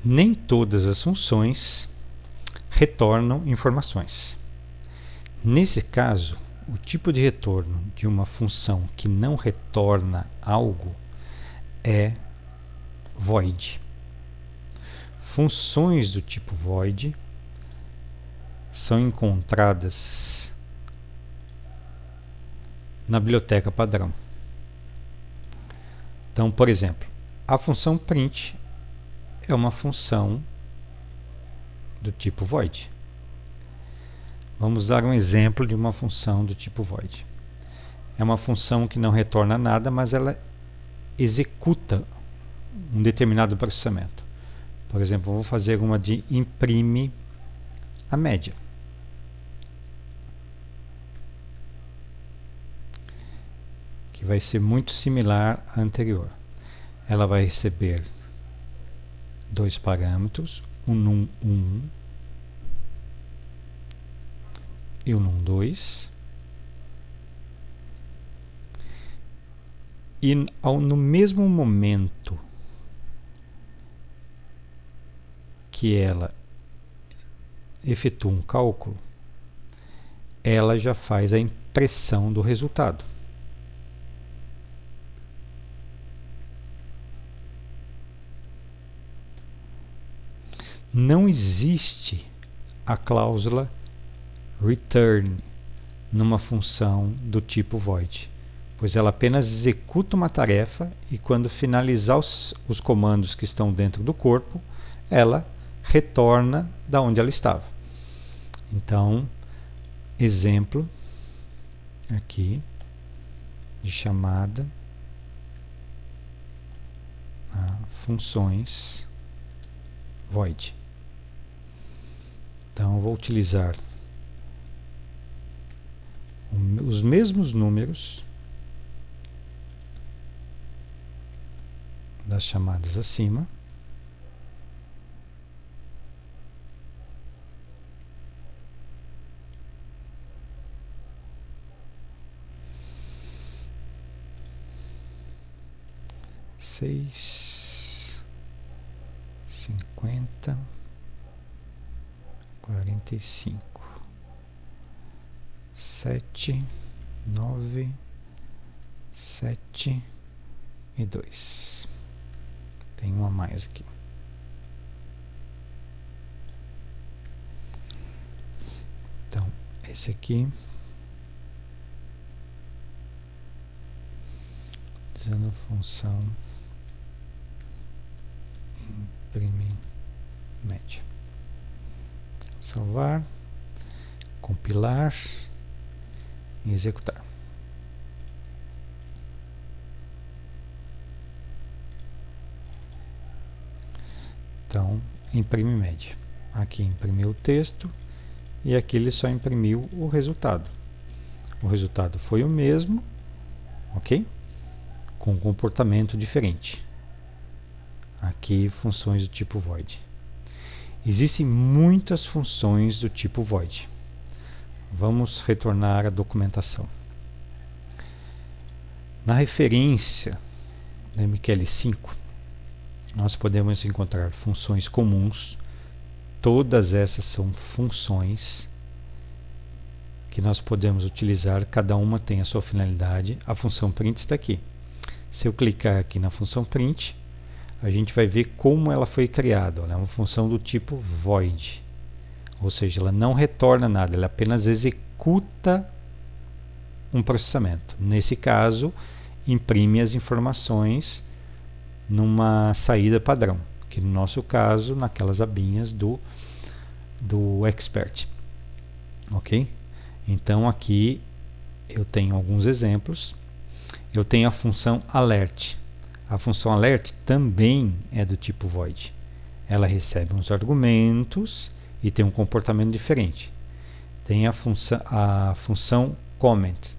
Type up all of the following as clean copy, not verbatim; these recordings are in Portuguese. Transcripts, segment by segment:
Nem todas as funções retornam informações. Nesse caso, o tipo de retorno de uma função que não retorna algo é void. Funções do tipo void são encontradas na biblioteca padrão. Então, por exemplo, a função print é uma função do tipo void. Vamos dar um exemplo de uma função do tipo void. É uma função que não retorna nada, mas ela executa um determinado processamento. Por exemplo, eu vou fazer uma de imprime a média. Que vai ser muito similar à anterior. Ela vai receber dois parâmetros, um num1 e um num2. E no mesmo momento que ela efetua um cálculo, ela já faz a impressão do resultado. Não existe a cláusula return numa função do tipo void, pois ela apenas executa uma tarefa e quando finalizar os comandos que estão dentro do corpo, ela retorna da onde ela estava. Então, exemplo aqui de chamada a funções void. Então, eu vou utilizar os mesmos números das chamadas acima, seis, 50, 45, 7, 9, 7 e 2. Tem uma a mais aqui. Então, esse aqui, usando a função imprime média. Salvar, compilar e executar. Então, imprime média. Aqui imprimiu o texto e aqui ele só imprimiu o resultado. O resultado foi o mesmo, ok? Com um comportamento diferente. Aqui, funções do tipo void. Existem muitas funções do tipo void. Vamos retornar à documentação. Na referência da MQL5, nós podemos encontrar funções comuns. Todas essas são funções que nós podemos utilizar, cada uma tem a sua finalidade. A função print está aqui. Se eu clicar aqui na função print, a gente vai ver como ela foi criada. Ela é uma função do tipo void, ou seja, ela não retorna nada, ela apenas executa um processamento. Nesse caso, imprime as informações numa saída padrão, que no nosso caso, naquelas abinhas do expert. Ok? Então aqui eu tenho alguns exemplos. Eu tenho a função alert. A função alert também é do tipo void. Ela recebe uns argumentos e tem um comportamento diferente. Tem a função comment,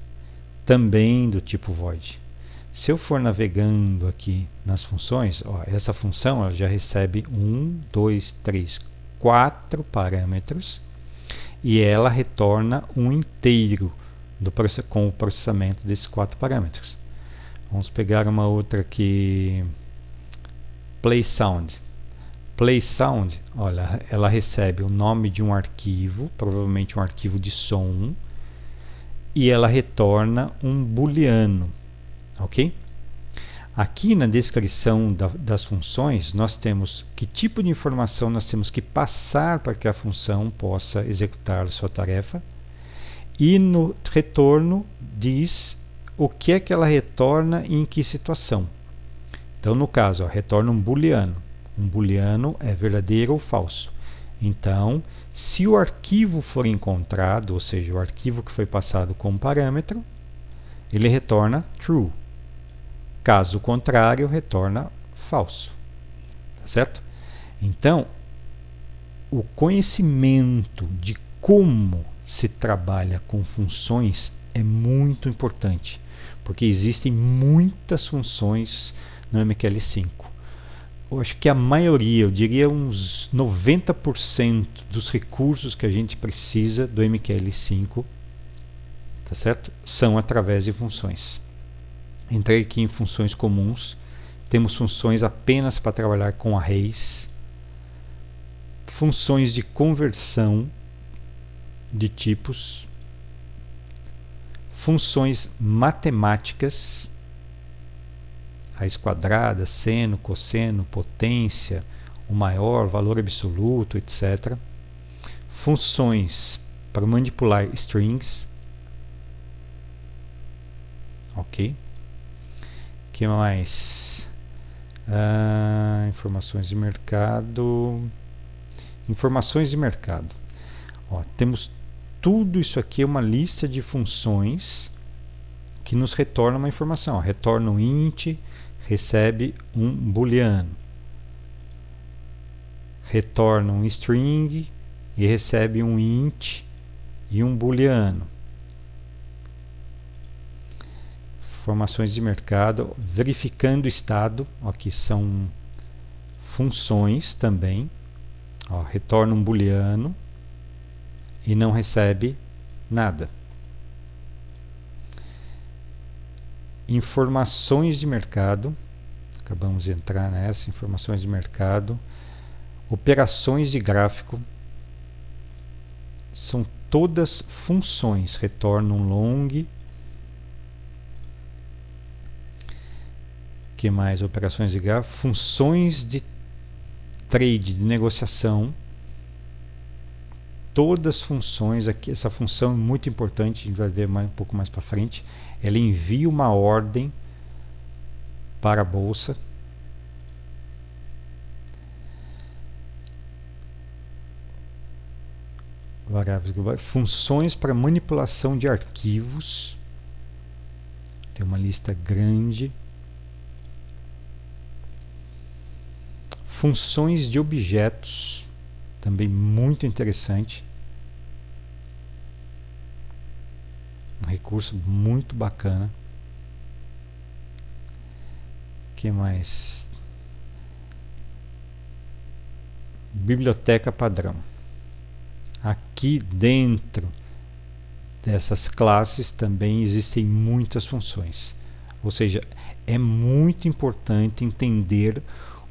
também do tipo void. Se eu for navegando aqui nas funções, ó, essa função ela já recebe 1, 2, 3, 4 parâmetros e ela retorna um inteiro com o processamento desses 4 parâmetros. Vamos pegar uma outra aqui, play sound. play sound, olha, ela recebe o nome de um arquivo, provavelmente um arquivo de som, e ela retorna um booleano, ok? Aqui na descrição das funções, nós temos que tipo de informação nós temos que passar para que a função possa executar a sua tarefa, e no retorno diz o que é que ela retorna e em que situação. Então, no caso, ó, retorna um booleano. Um booleano é verdadeiro ou falso. Então, se o arquivo for encontrado, ou seja, o arquivo que foi passado como parâmetro, ele retorna true. Caso contrário, retorna falso. Tá certo? Então, o conhecimento de como se trabalha com funções é muito importante, porque existem muitas funções no MQL5. Eu acho que a maioria, eu diria uns 90% dos recursos que a gente precisa do MQL5, tá certo? São através de funções. Entrei aqui em funções comuns, temos funções apenas para trabalhar com arrays, funções de conversão de tipos, funções matemáticas, raiz quadrada, seno, cosseno, potência, o maior, valor absoluto, etc. Funções para manipular strings. Ok. Que mais? Informações de mercado. Informações de mercado. Ó, temos tudo isso aqui, é uma lista de funções que nos retorna uma informação. Ó, retorna um int, recebe um booleano. Retorna um string e recebe um int e um booleano. Informações de mercado, verificando o estado, aqui são funções também, ó, retorna um booleano e não recebe nada. Informações de mercado, acabamos de entrar nessa, informações de mercado, operações de gráfico, são todas funções, retornam long. Que mais? Operações de gráfico, funções de trade, de negociação, todas as funções aqui. Essa função é muito importante, a gente vai ver um pouco mais para frente. Ela envia uma ordem para a bolsa. Variáveis globais, funções para manipulação de arquivos, tem uma lista grande. Funções de objetos, também muito interessante. Um recurso muito bacana. O que mais? Biblioteca padrão. Aqui dentro dessas classes também existem muitas funções. Ou seja, é muito importante entender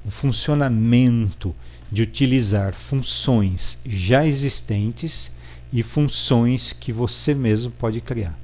o funcionamento de utilizar funções já existentes e funções que você mesmo pode criar.